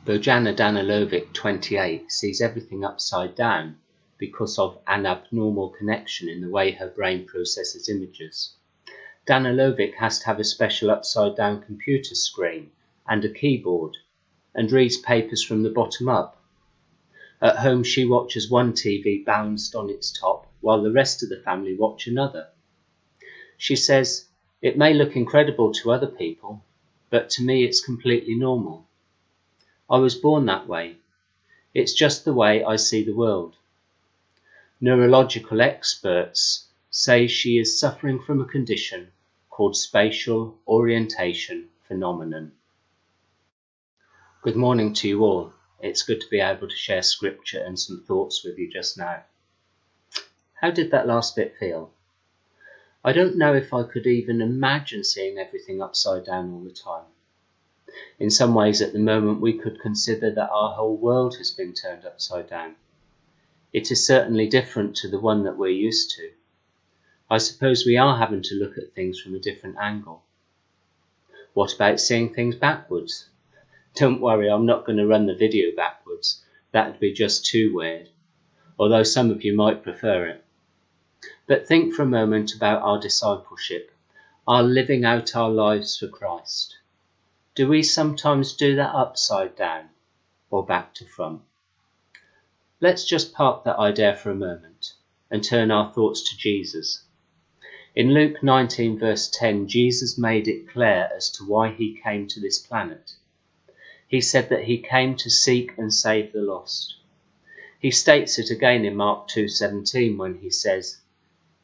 Bojana Danilovic, 28, sees everything upside down because of an abnormal connection in the way her brain processes images. Danilovic has to have a special upside-down computer screen and a keyboard, and reads papers from the bottom up. At home she watches one TV balanced on its top, while the rest of the family watch another. She says, "It may look incredible to other people, but to me it's completely normal. I was born that way. It's just the way I see the world." Neurological experts say she is suffering from a condition called spatial orientation phenomenon. Good morning to you all. It's good to be able to share scripture and some thoughts with you just now. How did that last bit feel? I don't know if I could even imagine seeing everything upside down all the time. In some ways at the moment we could consider that our whole world has been turned upside down. It is certainly different to the one that we're used to. I suppose we are having to look at things from a different angle. What about seeing things backwards? Don't worry, I'm not going to run the video backwards. That would be just too weird, although some of you might prefer it. But think for a moment about our discipleship, our living out our lives for Christ. Do we sometimes do that upside down or back to front? Let's just park that idea for a moment and turn our thoughts to Jesus. In Luke 19 verse 10, Jesus made it clear as to why he came to this planet. He said that he came to seek and save the lost. He states it again in Mark 2:17 when he says,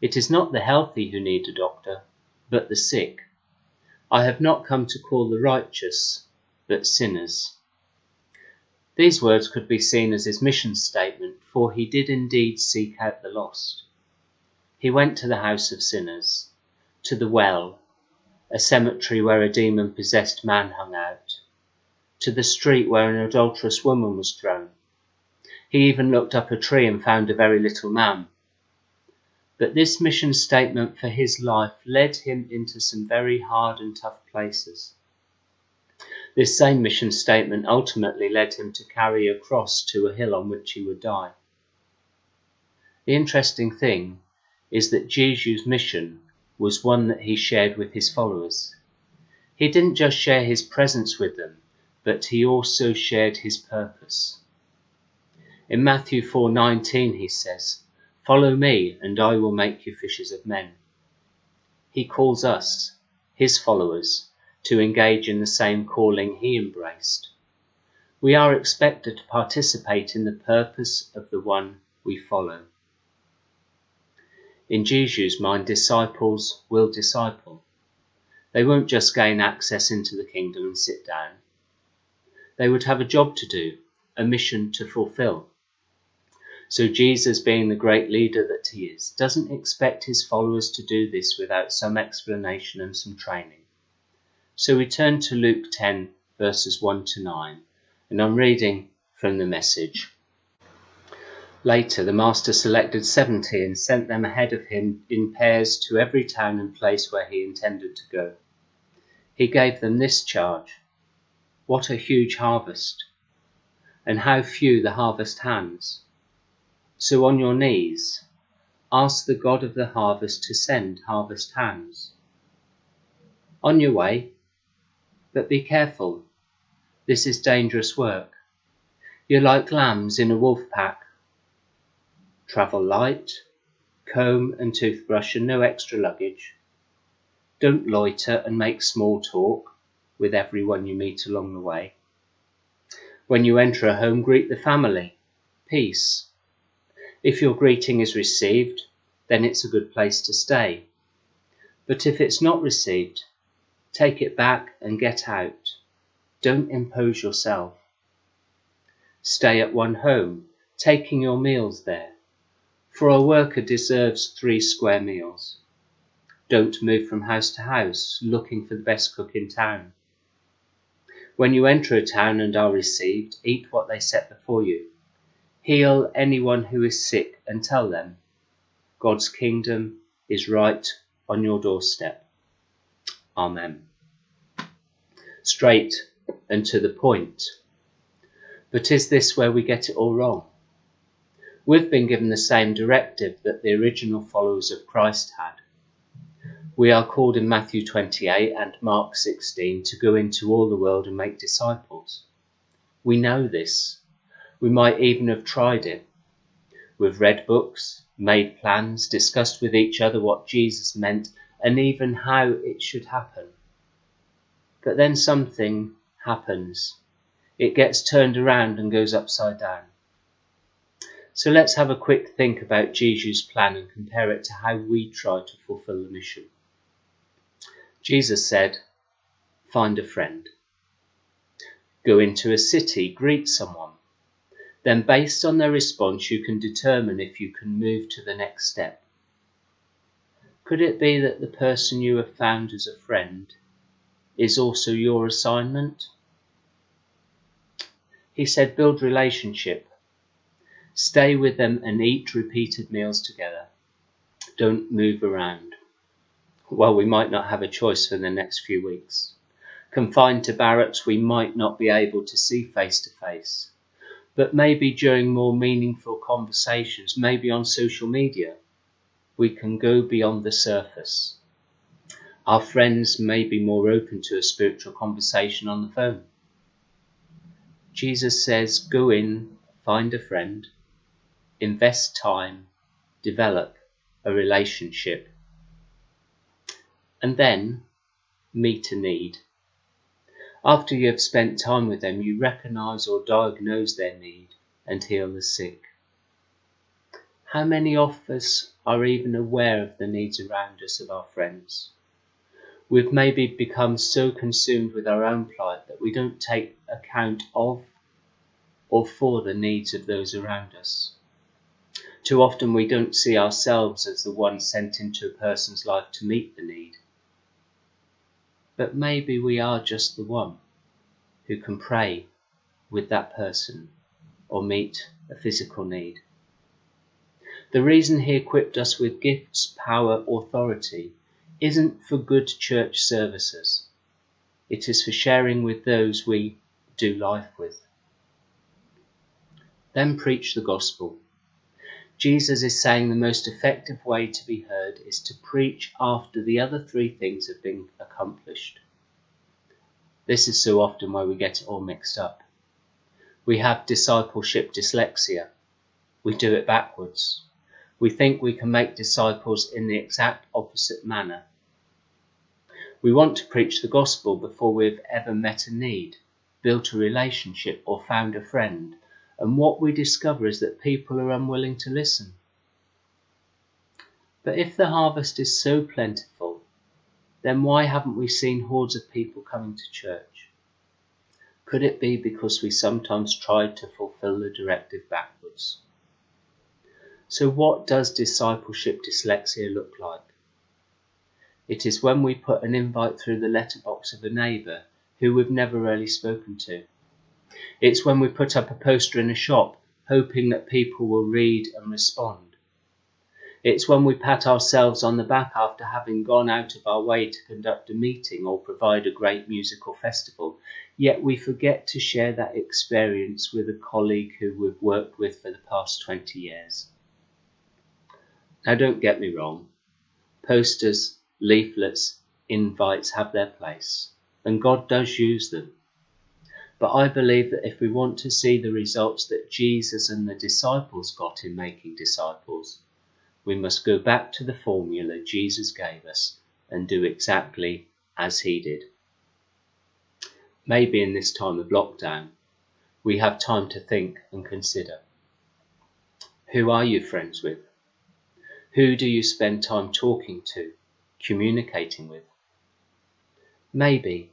"It is not the healthy who need a doctor, but the sick. I have not come to call the righteous, but sinners." These words could be seen as his mission statement, for he did indeed seek out the lost. He went to the house of sinners, to the well, a cemetery where a demon-possessed man hung out, to the street where an adulterous woman was thrown. He even looked up a tree and found a very little man. But this mission statement for his life led him into some very hard and tough places. This same mission statement ultimately led him to carry a cross to a hill on which he would die. The interesting thing is that Jesus' mission was one that he shared with his followers. He didn't just share his presence with them, but he also shared his purpose. In Matthew 4:19 he says, "Follow me and I will make you fishers of men." He calls us, his followers, to engage in the same calling he embraced. We are expected to participate in the purpose of the one we follow. In Jesus' mind, disciples will disciple. They won't just gain access into the kingdom and sit down. They would have a job to do, a mission to fulfill. So Jesus, being the great leader that he is, doesn't expect his followers to do this without some explanation and some training. So we turn to Luke 10 verses 1 to 9, and I'm reading from the Message. Later the master selected 70 and sent them ahead of him in pairs to every town and place where he intended to go. He gave them this charge: "What a huge harvest, and how few the harvest hands. So on your knees, ask the God of the harvest to send harvest hands. On your way, but be careful. This is dangerous work. You're like lambs in a wolf pack. Travel light, comb and toothbrush and no extra luggage. Don't loiter and make small talk with everyone you meet along the way. When you enter a home, greet the family. Peace. If your greeting is received, then it's a good place to stay. But if it's not received, take it back and get out. Don't impose yourself. Stay at one home, taking your meals there, for a worker deserves 3 square meals. Don't move from house to house, looking for the best cook in town. When you enter a town and are received, eat what they set before you. Heal anyone who is sick and tell them, God's kingdom is right on your doorstep. Amen." Straight and to the point. But is this where we get it all wrong? We've been given the same directive that the original followers of Christ had. We are called in Matthew 28 and Mark 16 to go into all the world and make disciples. We know this. We might even have tried it. We've read books, made plans, discussed with each other what Jesus meant and even how it should happen. But then something happens. It gets turned around and goes upside down. So let's have a quick think about Jesus' plan and compare it to how we try to fulfill the mission. Jesus said, find a friend. Go into a city, greet someone. Then based on their response, you can determine if you can move to the next step. Could it be that the person you have found as a friend is also your assignment? He said, build relationship. Stay with them and eat repeated meals together. Don't move around. Well, we might not have a choice for the next few weeks. Confined to barracks, we might not be able to see face to face. But maybe during more meaningful conversations, maybe on social media, we can go beyond the surface. Our friends may be more open to a spiritual conversation on the phone. Jesus says, go in, find a friend, invest time, develop a relationship, and then meet a need. After you have spent time with them, you recognise or diagnose their need and heal the sick. How many of us are even aware of the needs around us of our friends? We've maybe become so consumed with our own plight that we don't take account of or for the needs of those around us. Too often we don't see ourselves as the one sent into a person's life to meet the need. But maybe we are just the one who can pray with that person or meet a physical need. The reason he equipped us with gifts, power, authority isn't for good church services. It is for sharing with those we do life with. Then preach the gospel. Jesus is saying the most effective way to be heard is to preach after the other three things have been accomplished. This is so often where we get it all mixed up. We have discipleship dyslexia. We do it backwards. We think we can make disciples in the exact opposite manner. We want to preach the gospel before we've ever met a need, built a relationship or found a friend, and what we discover is that people are unwilling to listen. But if the harvest is so plentiful, then why haven't we seen hordes of people coming to church? Could it be because we sometimes tried to fulfill the directive backwards? So what does discipleship dyslexia look like? It is when we put an invite through the letterbox of a neighbour who we've never really spoken to. It's when we put up a poster in a shop hoping that people will read and respond. It's when we pat ourselves on the back after having gone out of our way to conduct a meeting or provide a great musical festival, yet we forget to share that experience with a colleague who we've worked with for the past 20 years. Now don't get me wrong, posters, leaflets, invites have their place, and God does use them. But I believe that if we want to see the results that Jesus and the disciples got in making disciples, we must go back to the formula Jesus gave us and do exactly as he did. Maybe in this time of lockdown, we have time to think and consider. Who are you friends with? Who do you spend time talking to, communicating with? Maybe,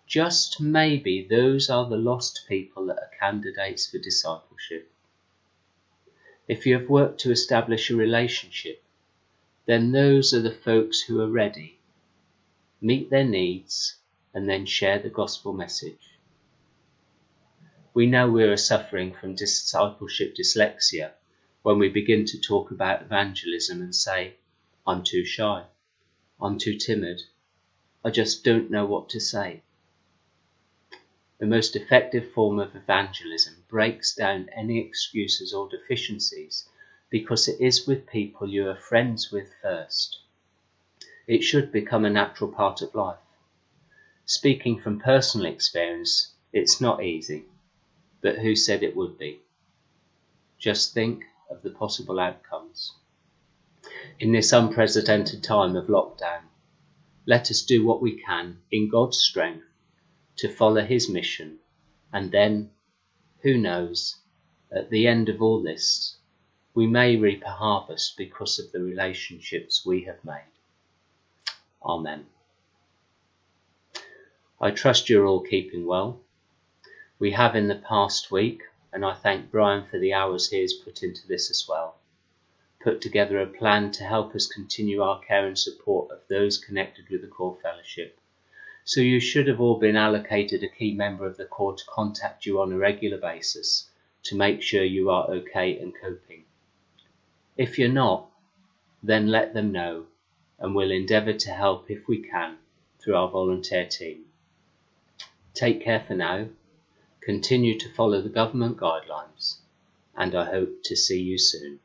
just maybe, those are the lost people that are candidates for discipleship. If you have worked to establish a relationship, then those are the folks who are ready. Meet their needs and then share the gospel message. We know we are suffering from discipleship dyslexia when we begin to talk about evangelism and say, I'm too shy, I'm too timid, I just don't know what to say. The most effective form of evangelism breaks down any excuses or deficiencies because it is with people you are friends with first. It should become a natural part of life. Speaking from personal experience, it's not easy, but who said it would be? Just think of the possible outcomes. In this unprecedented time of lockdown, let us do what we can in God's strength to follow his mission, and then, who knows, at the end of all this, we may reap a harvest because of the relationships we have made. Amen. I trust you're all keeping well. We have in the past week, and I thank Brian for the hours he has put into this as well, put together a plan to help us continue our care and support of those connected with the Core Fellowship. So you should have all been allocated a key member of the Core to contact you on a regular basis to make sure you are okay and coping. If you're not, then let them know, and we'll endeavour to help if we can through our volunteer team. Take care for now, continue to follow the government guidelines, and I hope to see you soon.